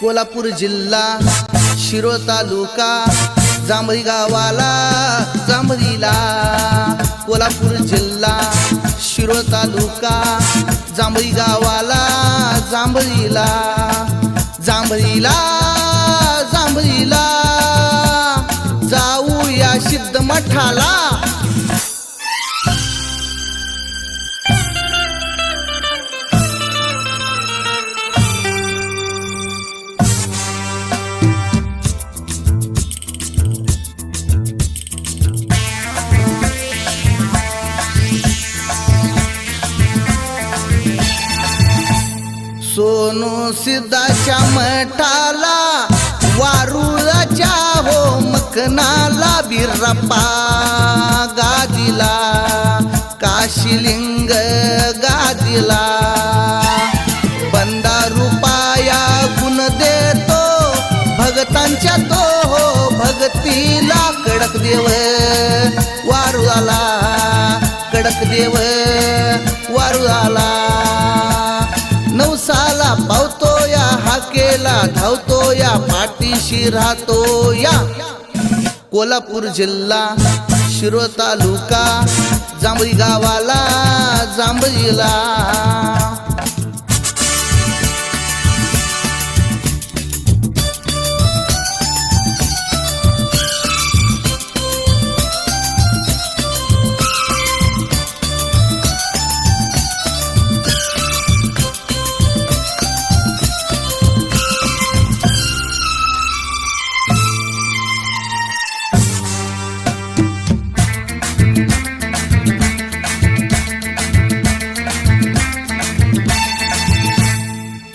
कोल्हापूर जिल्हा शिरोळ तालुका जांभळी गावाला जांभळीला। कोल्हापूर जिल्हा शिरोळ तालुका जांभळी गावाला जांभळीला। जांभळीला जांभळीला जाऊया सिद्ध मठाला। सोनू सिद्धाच्या मठाला वारुळाच्या हो मखनाला बिर्रप्पा गादीला काशीलिंग गादीला। बंदा रुपाया गुण देतो भगतांच्या तो हो भगतीला। कडक देव वारुळाला कडक देव वारुळाला। नवसाला पावतो या हाकेला धावतो या पाठीशी राहतो या। कोल्हापूर जिल्हा शिरोळ तालुका जांभळी गावाला जांभळीला।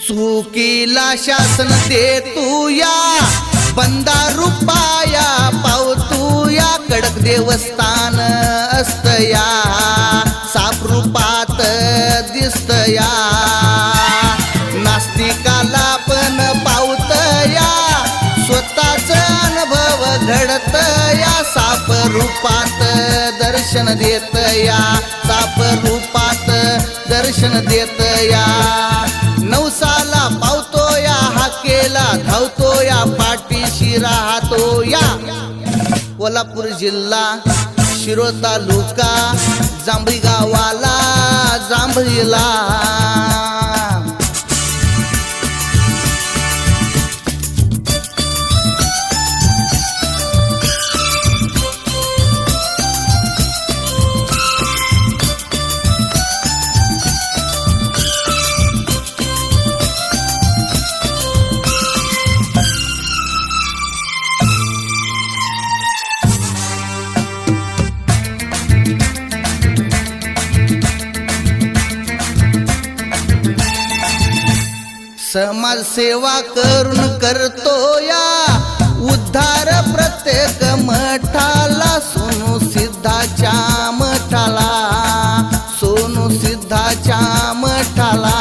चुकीला शासन देतू या बंदा रुपाया पावतू या। कडक देवस्थान असतया साप रूपात दिसतया। नास्तिकाला पण पावतया स्वतःच अनुभव घडतया। साप रूपात दर्शन देतया साप रूपात दर्शन देतया। नवसाला पावतो या हाकेला धावतो या पाठीशी राहतो या। कोल्हापूर जिल्हा शिरोळ तालुका जांभळी गावाला जांभळीला। समाज सेवा करून करतो या उद्धार प्रत्येक मठाला। सोनू सिद्धाच्या मठाला सोनू सिद्धाच्या मठाला।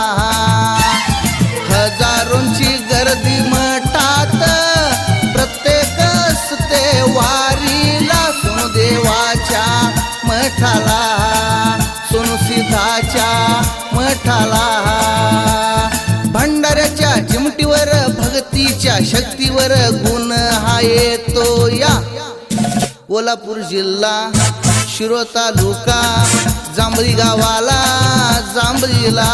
हजारोंची गर्दी मठात प्रत्येक असते वारीला। सोनू देवाच्या मठाला सोनू सिद्धाच्या मठाला। भंडाऱ्याच्या चिमटीवर भक्तीच्या शक्तीवर गुण हा येतो या। कोल्हापूर जिल्हा शिरोळ तालुका जांभळी गावाला जांभळीला।